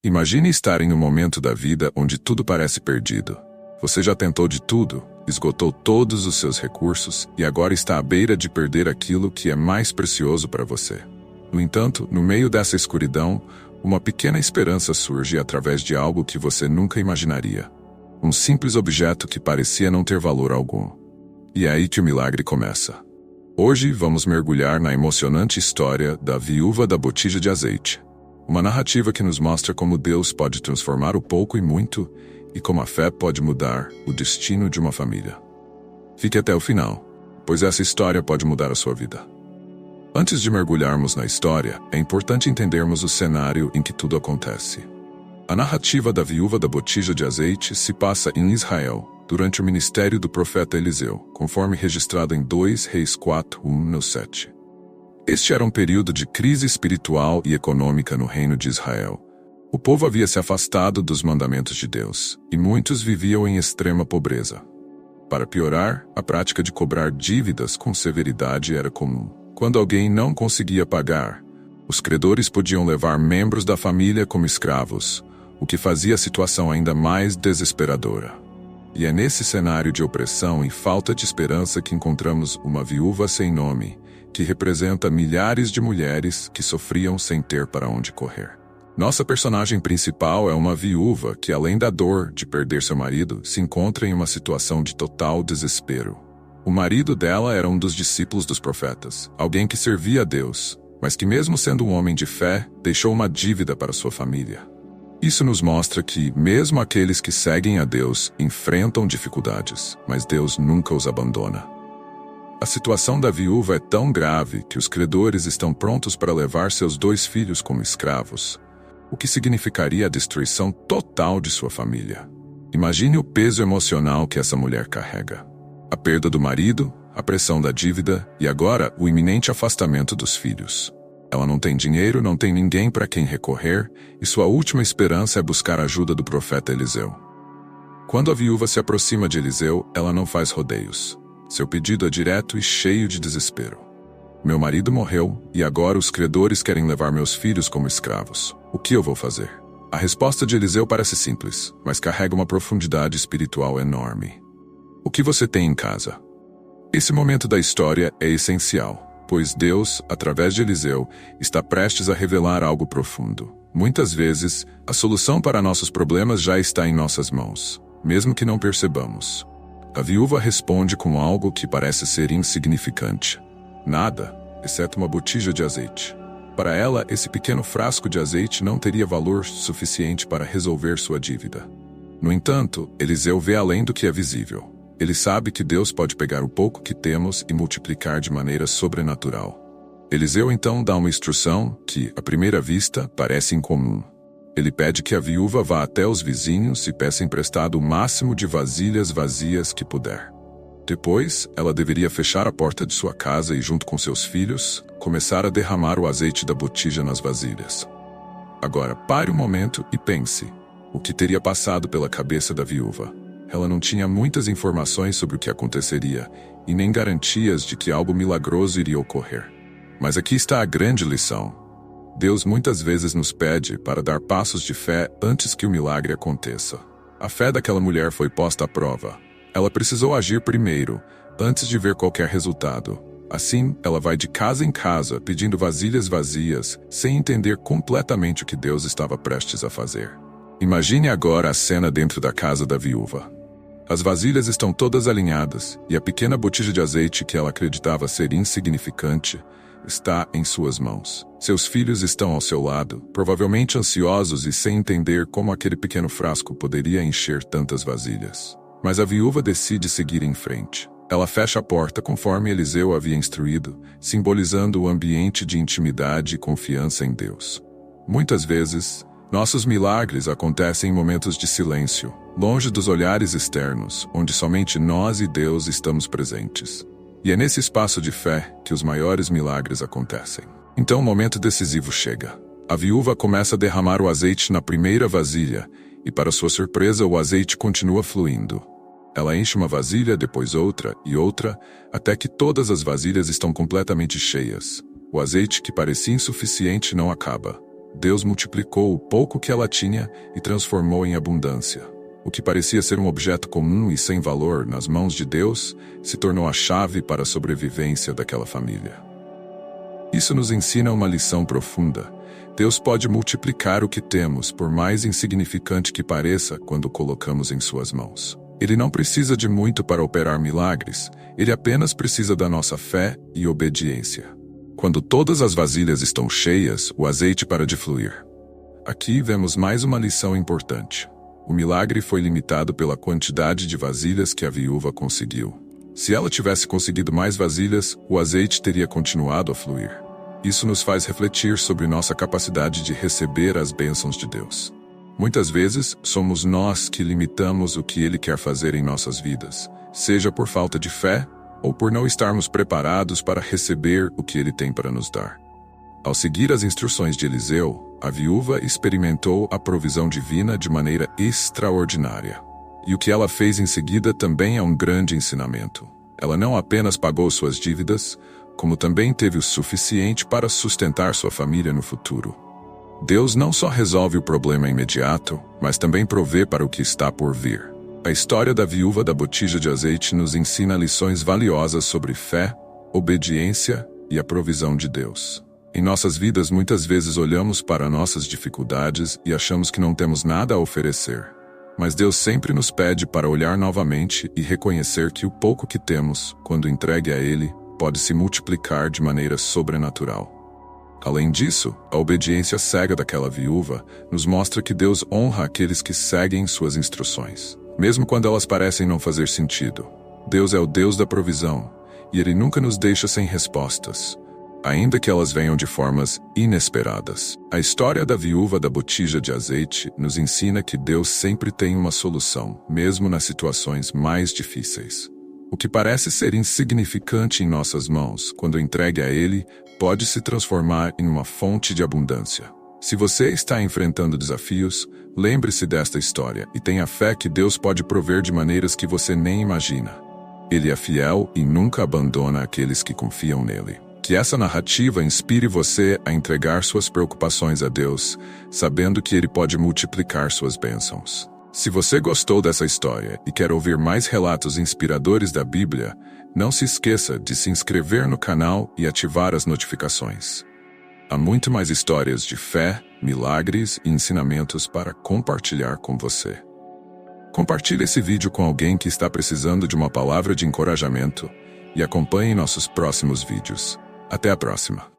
Imagine estar em um momento da vida onde tudo parece perdido. Você já tentou de tudo, esgotou todos os seus recursos e agora está à beira de perder aquilo que é mais precioso para você. No entanto, no meio dessa escuridão, uma pequena esperança surge através de algo que você nunca imaginaria. Um simples objeto que parecia não ter valor algum. E é aí que o milagre começa. Hoje vamos mergulhar na emocionante história da viúva da botija de azeite. Uma narrativa que nos mostra como Deus pode transformar o pouco em muito e como a fé pode mudar o destino de uma família. Fique até o final, pois essa história pode mudar a sua vida. Antes de mergulharmos na história, é importante entendermos o cenário em que tudo acontece. A narrativa da viúva da botija de azeite se passa em Israel, durante o ministério do profeta Eliseu, conforme registrado em 2 Reis 4, 1-7. Este era um período de crise espiritual e econômica no reino de Israel. O povo havia se afastado dos mandamentos de Deus, e muitos viviam em extrema pobreza. Para piorar, a prática de cobrar dívidas com severidade era comum. Quando alguém não conseguia pagar, os credores podiam levar membros da família como escravos, o que fazia a situação ainda mais desesperadora. E é nesse cenário de opressão e falta de esperança que encontramos uma viúva sem nome, que representa milhares de mulheres que sofriam sem ter para onde correr. Nossa personagem principal é uma viúva que, além da dor de perder seu marido, se encontra em uma situação de total desespero. O marido dela era um dos discípulos dos profetas, alguém que servia a Deus, mas que mesmo sendo um homem de fé, deixou uma dívida para sua família. Isso nos mostra que, mesmo aqueles que seguem a Deus, enfrentam dificuldades, mas Deus nunca os abandona. A situação da viúva é tão grave que os credores estão prontos para levar seus 2 filhos como escravos, o que significaria a destruição total de sua família. Imagine o peso emocional que essa mulher carrega. A perda do marido, a pressão da dívida e agora o iminente afastamento dos filhos. Ela não tem dinheiro, não tem ninguém para quem recorrer e sua última esperança é buscar a ajuda do profeta Eliseu. Quando a viúva se aproxima de Eliseu, ela não faz rodeios. Seu pedido é direto e cheio de desespero. Meu marido morreu e agora os credores querem levar meus filhos como escravos. O que eu vou fazer? A resposta de Eliseu parece simples, mas carrega uma profundidade espiritual enorme. O que você tem em casa? Esse momento da história é essencial, pois Deus, através de Eliseu, está prestes a revelar algo profundo. Muitas vezes, a solução para nossos problemas já está em nossas mãos, mesmo que não percebamos. A viúva responde com algo que parece ser insignificante. Nada, exceto uma botija de azeite. Para ela, esse pequeno frasco de azeite não teria valor suficiente para resolver sua dívida. No entanto, Eliseu vê além do que é visível. Ele sabe que Deus pode pegar o pouco que temos e multiplicar de maneira sobrenatural. Eliseu então dá uma instrução que, à primeira vista, parece incomum. Ele pede que a viúva vá até os vizinhos e peça emprestado o máximo de vasilhas vazias que puder. Depois, ela deveria fechar a porta de sua casa e, junto com seus filhos, começar a derramar o azeite da botija nas vasilhas. Agora, pare um momento e pense: o que teria passado pela cabeça da viúva? Ela não tinha muitas informações sobre o que aconteceria e nem garantias de que algo milagroso iria ocorrer. Mas aqui está a grande lição. Deus muitas vezes nos pede para dar passos de fé antes que o milagre aconteça. A fé daquela mulher foi posta à prova. Ela precisou agir primeiro, antes de ver qualquer resultado. Assim, ela vai de casa em casa pedindo vasilhas vazias, sem entender completamente o que Deus estava prestes a fazer. Imagine agora a cena dentro da casa da viúva. As vasilhas estão todas alinhadas e a pequena botija de azeite que ela acreditava ser insignificante está em suas mãos. Seus filhos estão ao seu lado, provavelmente ansiosos e sem entender como aquele pequeno frasco poderia encher tantas vasilhas. Mas a viúva decide seguir em frente. Ela fecha a porta conforme Eliseu havia instruído, simbolizando o ambiente de intimidade e confiança em Deus. Muitas vezes, nossos milagres acontecem em momentos de silêncio, longe dos olhares externos, onde somente nós e Deus estamos presentes. E é nesse espaço de fé que os maiores milagres acontecem. Então o momento decisivo chega. A viúva começa a derramar o azeite na primeira vasilha, e para sua surpresa o azeite continua fluindo. Ela enche uma vasilha, depois outra e outra, até que todas as vasilhas estão completamente cheias. O azeite que parecia insuficiente não acaba. Deus multiplicou o pouco que ela tinha e transformou em abundância. O que parecia ser um objeto comum e sem valor nas mãos de Deus se tornou a chave para a sobrevivência daquela família. Isso nos ensina uma lição profunda. Deus pode multiplicar o que temos, por mais insignificante que pareça, quando o colocamos em suas mãos. Ele não precisa de muito para operar milagres, ele apenas precisa da nossa fé e obediência. Quando todas as vasilhas estão cheias, o azeite para de fluir. Aqui vemos mais uma lição importante. O milagre foi limitado pela quantidade de vasilhas que a viúva conseguiu. Se ela tivesse conseguido mais vasilhas, o azeite teria continuado a fluir. Isso nos faz refletir sobre nossa capacidade de receber as bênçãos de Deus. Muitas vezes, somos nós que limitamos o que Ele quer fazer em nossas vidas, seja por falta de fé ou por não estarmos preparados para receber o que Ele tem para nos dar. Ao seguir as instruções de Eliseu, a viúva experimentou a provisão divina de maneira extraordinária. E o que ela fez em seguida também é um grande ensinamento. Ela não apenas pagou suas dívidas, como também teve o suficiente para sustentar sua família no futuro. Deus não só resolve o problema imediato, mas também provê para o que está por vir. A história da viúva da botija de azeite nos ensina lições valiosas sobre fé, obediência e a provisão de Deus. Em nossas vidas, muitas vezes olhamos para nossas dificuldades e achamos que não temos nada a oferecer. Mas Deus sempre nos pede para olhar novamente e reconhecer que o pouco que temos, quando entregue a Ele, pode se multiplicar de maneira sobrenatural. Além disso, a obediência cega daquela viúva nos mostra que Deus honra aqueles que seguem suas instruções, mesmo quando elas parecem não fazer sentido. Deus é o Deus da provisão, e Ele nunca nos deixa sem respostas, ainda que elas venham de formas inesperadas. A história da viúva da botija de azeite nos ensina que Deus sempre tem uma solução, mesmo nas situações mais difíceis. O que parece ser insignificante em nossas mãos, quando entregue a Ele, pode se transformar em uma fonte de abundância. Se você está enfrentando desafios, lembre-se desta história e tenha fé que Deus pode prover de maneiras que você nem imagina. Ele é fiel e nunca abandona aqueles que confiam nele. Que essa narrativa inspire você a entregar suas preocupações a Deus, sabendo que Ele pode multiplicar suas bênçãos. Se você gostou dessa história e quer ouvir mais relatos inspiradores da Bíblia, não se esqueça de se inscrever no canal e ativar as notificações. Há muito mais histórias de fé, milagres e ensinamentos para compartilhar com você. Compartilhe esse vídeo com alguém que está precisando de uma palavra de encorajamento e acompanhe nossos próximos vídeos. Até a próxima!